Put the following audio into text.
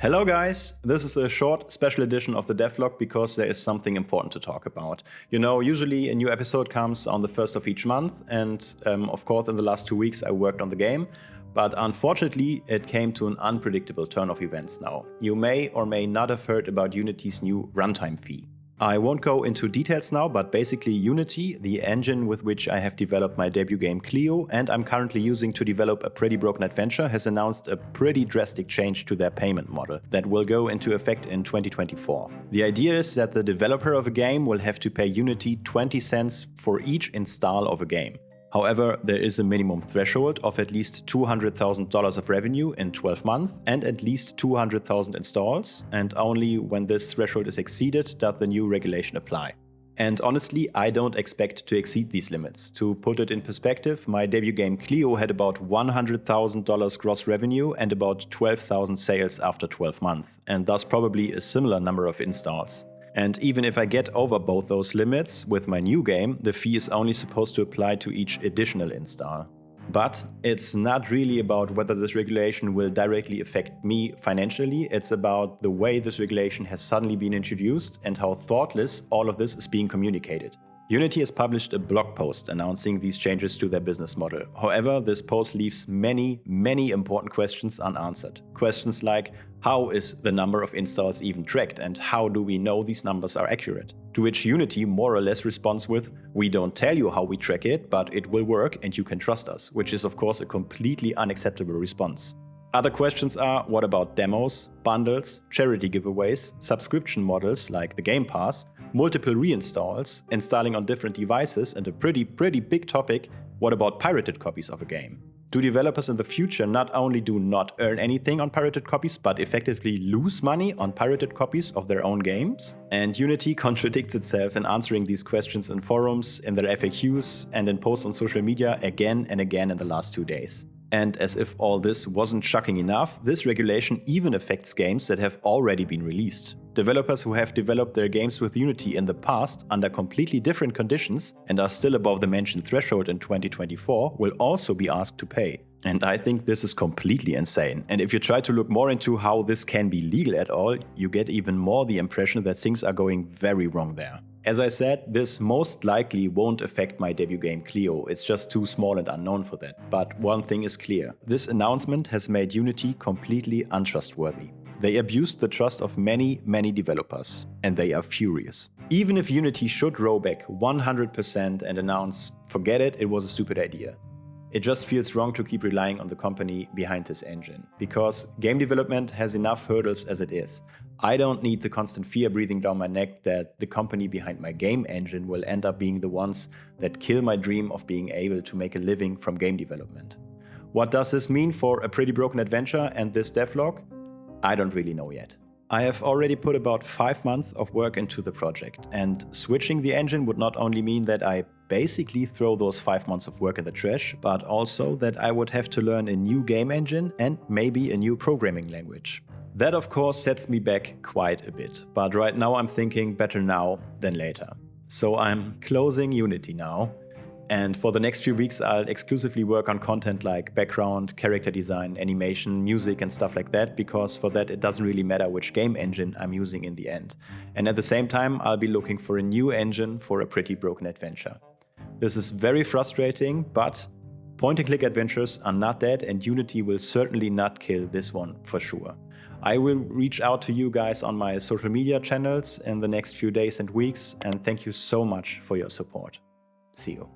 Hello guys, this is a short special edition of the Devlog because there is something important to talk about. You know, usually a new episode comes on the first of each month and of course in the last 2 weeks I worked on the game, but unfortunately it came to an unpredictable turn of events now. You may or may not have heard about Unity's new Runtime Fee. I won't go into details now, but basically Unity, the engine with which I have developed my debut game Clio and I'm currently using to develop a pretty broken adventure, has announced a pretty drastic change to their payment model that will go into effect in 2024. The idea is that the developer of a game will have to pay Unity 20 cents for each install of a game. However, there is a minimum threshold of at least $200,000 of revenue in 12 months and at least 200,000 installs, and only when this threshold is exceeded does the new regulation apply. And honestly, I don't expect to exceed these limits. To put it in perspective, my debut game Clio had about $100,000 gross revenue and about 12,000 sales after 12 months, and thus probably a similar number of installs. And even if I get over both those limits with my new game, the fee is only supposed to apply to each additional install. But it's not really about whether this regulation will directly affect me financially, it's about the way this regulation has suddenly been introduced and how thoughtless all of this is being communicated. Unity has published a blog post announcing these changes to their business model. However, this post leaves many important questions unanswered. Questions like, how is the number of installs even tracked and how do we know these numbers are accurate? To which Unity more or less responds with, we don't tell you how we track it, but it will work and you can trust us, which is of course a completely unacceptable response. Other questions are, what about demos, bundles, charity giveaways, subscription models like the Game Pass, multiple reinstalls, installing on different devices, and a pretty big topic, what about pirated copies of a game? Do developers in the future not only do not earn anything on pirated copies, but effectively lose money on pirated copies of their own games? And Unity contradicts itself in answering these questions in forums, in their FAQs, and in posts on social media again and again in the last 2 days. And as if all this wasn't shocking enough, this regulation even affects games that have already been released. Developers who have developed their games with Unity in the past under completely different conditions and are still above the mentioned threshold in 2024 will also be asked to pay. And I think this is completely insane. And if you try to look more into how this can be legal at all, you get even more the impression that things are going very wrong there. As I said, this most likely won't affect my debut game Clio, it's just too small and unknown for that. But one thing is clear, this announcement has made Unity completely untrustworthy. They abused the trust of many developers, and they are furious. Even if Unity should roll back 100% and announce, forget it, it was a stupid idea. It just feels wrong to keep relying on the company behind this engine, because game development has enough hurdles as it is. I don't need the constant fear breathing down my neck that the company behind my game engine will end up being the ones that kill my dream of being able to make a living from game development. What does this mean for a pretty broken adventure and this devlog? I don't really know yet. I have already put about 5 months of work into the project, and switching the engine would not only mean that I basically throw those 5 months of work in the trash, but also that I would have to learn a new game engine and maybe a new programming language. That of course sets me back quite a bit, but right now I'm thinking better now than later. So I'm closing Unity now, and for the next few weeks I'll exclusively work on content like background, character design, animation, music and stuff like that, because for that it doesn't really matter which game engine I'm using in the end. And at the same time I'll be looking for a new engine for a pretty broken adventure. This is very frustrating, but point-and-click adventures are not dead and Unity will certainly not kill this one for sure. I will reach out to you guys on my social media channels in the next few days and weeks, and thank you so much for your support. See you.